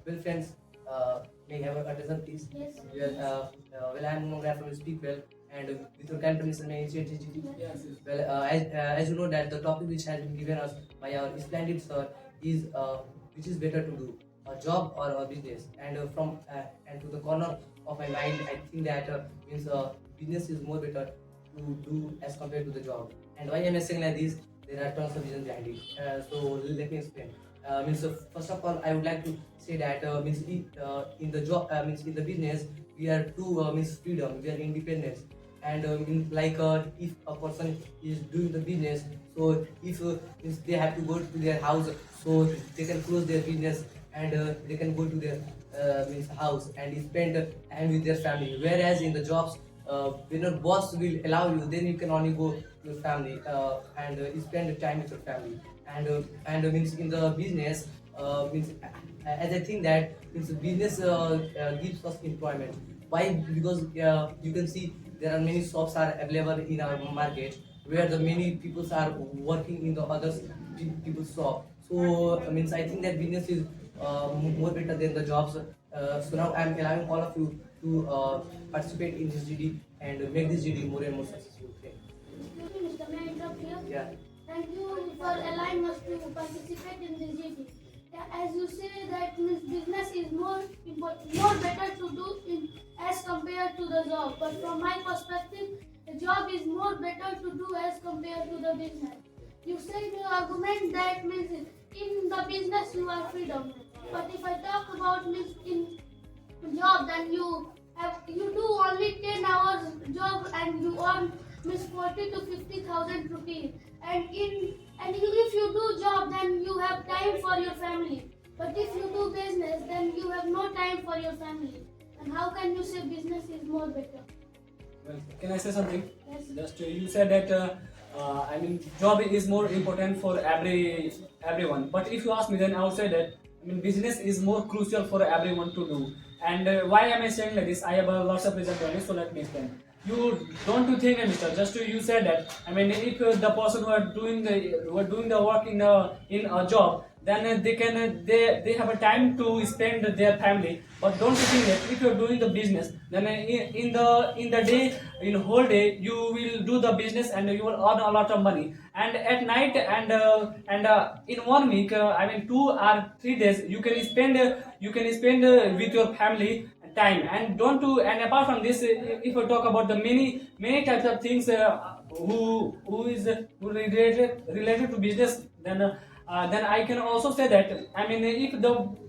Well, friends, may I have a attention, please? Yes. Well, I am Mongraph from Speak Well, and with your kind permission, may I initiate it? Yes. Well, as you know that the topic which has been given us by our splendid sir is which is better to do, a job or a business? And and to the corner of my mind, I think that means business is more better to do as compared to the job. And why am I saying like this? There are tons of reasons behind it. So let me explain. First of all, I would like to say that in the job means in the business we are too means freedom, we are independence. And if a person is doing the business, so if means they have to go to their house, so they can close their business and they can go to their means house and spend time with their family. Whereas in the jobs, when your boss will allow you, then you can only go to your family and spend time with your family. And means in the business means as I think that means business gives us employment. Why? Because you can see there are many shops are available in our market where the many people are working in the others people's shop. So means I think that business is more better than the jobs. So now I'm allowing all of you to participate in this GD and make this GD more and more successful. Okay. Excuse me, Mr. May I interrupt here? Yeah. Thank you for allowing us to participate in this GT. Yeah, as you say that means business is more better to do as compared to the job. But from my perspective, the job is more better to do as compared to the business. You said your argument that means in the business you are freedom. But if I talk about means in job, then you do only 10 hours job and you earn means 40 to 50,000 rupees. If you do job, then you have time for your family. But if you do business, then you have no time for your family. And how can you say business is more better? Well, can I say something? Yes. Just you said that job is more important for everyone. But if you ask me, then I would say that business is more crucial for everyone to do. And why am I saying like this? I have lots of reasons on it, so let me explain. You don't you think, Mr. Just you said that. If the person who are doing the work in a job, then they have a time to spend their family. But don't you think that if you are doing the business, then in the day, in whole day, you will do the business and you will earn a lot of money. And at night and in 1 week, 2 or 3 days, you can spend with your family time. And don't do. And apart from this, if we talk about the many types of things who related to business, then I can also say that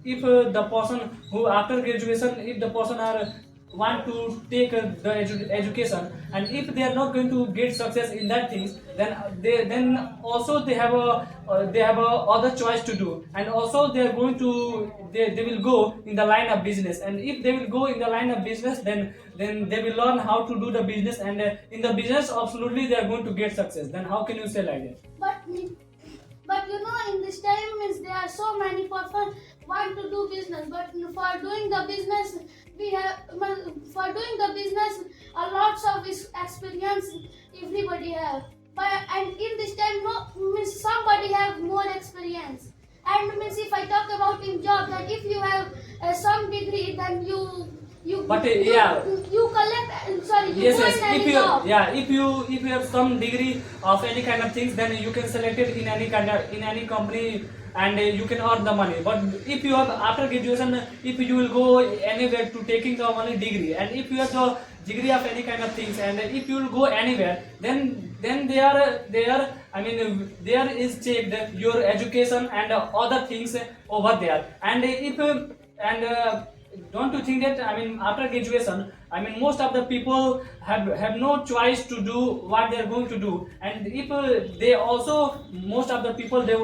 if the person who after graduation, if the person are want to take the education, and if they are not going to get success in that things, then also they have a other choice to do. And also they are going to they will go in the line of business. And if they will go in the line of business, then they will learn how to do the business. And in the business absolutely they are going to get success. Then how can you say like that? But in this time means there are so many people want to do business. But for doing the business, a lots of experience everybody have. And in this time, no means somebody have more experience. And means if I talk about in job, that if you have some degree, then you collect. Sorry, you Yes, go yes. in any job. If you have some degree of any kind of things, then you can select it in any company, and you can earn the money. But if you have after graduation, if you will go anywhere to taking the money degree, and if you have the degree of any kind of things, and if you will go anywhere, then there is checked your education and other things over there. And if and don't you think that after graduation, most of the people have no choice to do what they are going to do. And if they also, most of the people, they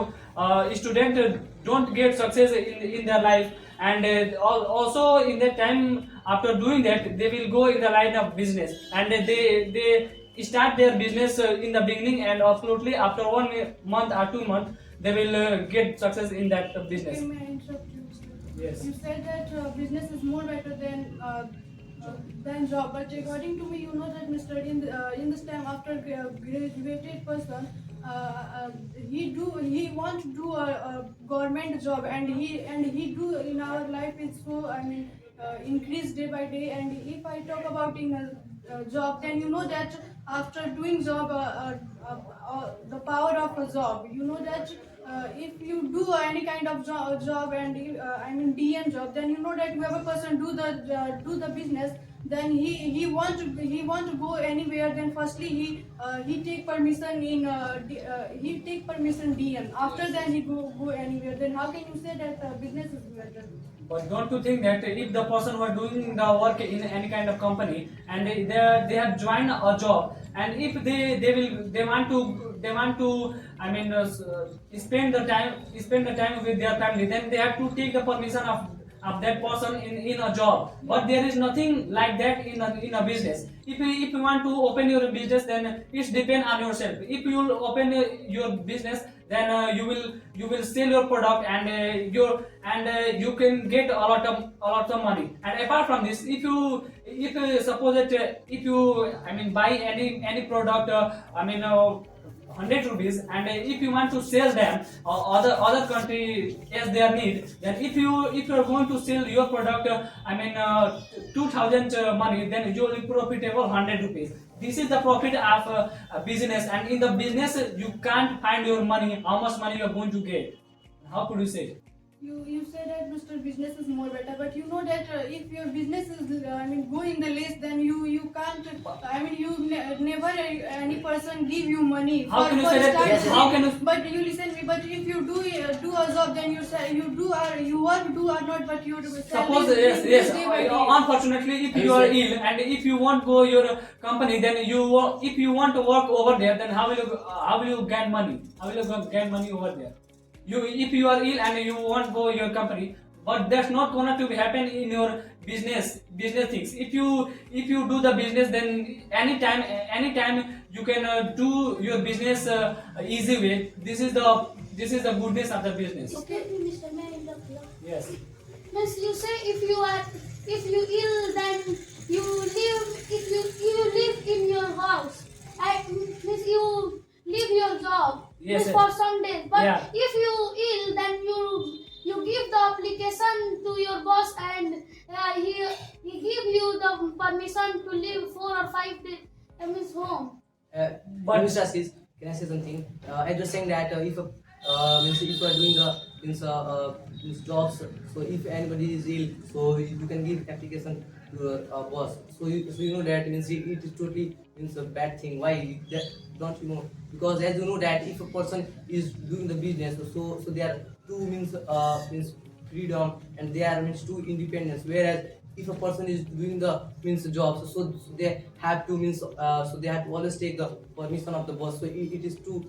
student don't get success in their life. And also in that time, after doing that, they will go in the line of business. And they start their business in the beginning, and absolutely after 1 month or 2 months, they will get success in that business. Okay, may I interrupt you, Mr. Yes. You said that business is more better than job, but according to me, you know that Mr. In this time after graduated person, he want to do a government job, and he do in our life is so, I mean, increase day by day. And if I talk about in a job, then you know that after doing job, the power of a job, you know that if you do any kind of job, and I mean DN job, then you know that whoever person do the business, then he want to go anywhere. Then firstly he take permission in he take permission DN. After that he go anywhere. Then how can you say that business is better? But don't you think that if the person who are doing the work in any kind of company, and they have joined a job, and if they want to I mean spend the time with their family, then they have to take the permission of that person in a job. But there is nothing like that in a business. If you want to open your business, then it's depend on yourself. If you will open your business, then you will sell your product, and you can get a lot of money. And apart from this, if suppose that if you I mean buy any product, 100 rupees, and if you want to sell them other country as their need, then if you are going to sell your product 2000 money, then you will be profitable 100 rupees. This is the profit of a business. And in the business you can't find your money, how much money you are going to get. How could you say? You say that Mr. Business is more better, but you know that if your business is go in the list, then you can't never any person give you money. How can you say that? starting. How can you? But you listen me. But if you do a job, then you say you work do or not, but you Suppose yes. Unfortunately, if you are ill and if you won't go your company, then if you want to work over there, then how will you get money? How will you get money over there? If you are ill and you won't go your company, but that's not gonna to happen in your business things. If you do the business, then anytime you can do your business easy way. This is the goodness of the business. Okay, Mr. Man, interrupt you. Yes. Means you say if you ill, then you live. If you live in your house, means you leave your job. Yes, means yes. for some days. But Yeah. if you ill, then you give the application to your boss, and he give you the permission to live 4 or 5 days in his home. But Mr. Ashish, can I say something? I was saying that if you are doing the jobs, so if anybody is ill, so you can give application to your boss. So you know that means it is totally means a bad thing. Why? Don't you know? Because as you know that if a person is doing the business, so there are two means freedom, and they are means two independence. Whereas if a person is doing the means jobs, so they have to means so they have to always take the permission of the boss. So it is too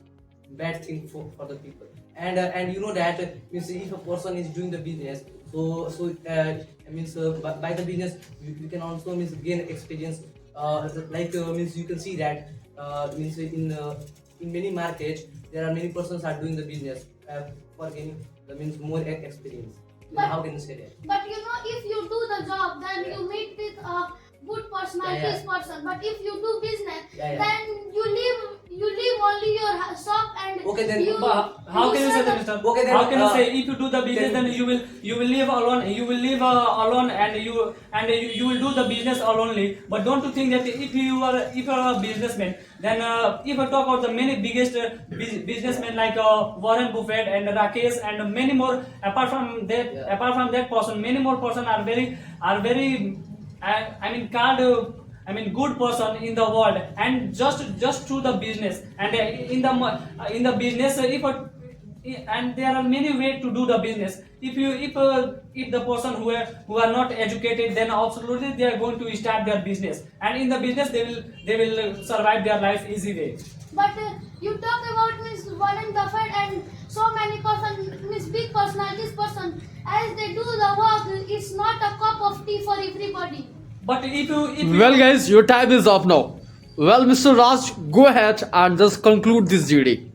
bad thing for the people. And you know that means if a person is doing the business, so by the business you can also means gain experience. Means you can see that means in many markets there are many persons are doing the business for gaining the means more experience. But- How can you say that? But you know, if you do the job, then you meet with a good personalities person. But if you do business, then you leave only your shop, and Okay, then, you, But how can you say that, Mr.? Okay, then, How can you say if you do the business, then you will live alone? You will live alone, and you will do the business alone. But don't you think that if you are a businessman, then if I talk about the many biggest businessmen like Warren Buffett and Rakesh and many more, apart from that person, many more person are very good person in the world, and just through the business. And in the business, and there are many ways to do the business. If the person who are not educated, then absolutely they are going to start their business, and in the business they will survive their life easy way. But you talk about Miss Warren Buffett and so many person, Miss big personalities person, as they do the work, it's not a cup of tea for everybody. But if you Well, guys, your time is up now. Well, Mr. Raj, go ahead and just conclude this GD.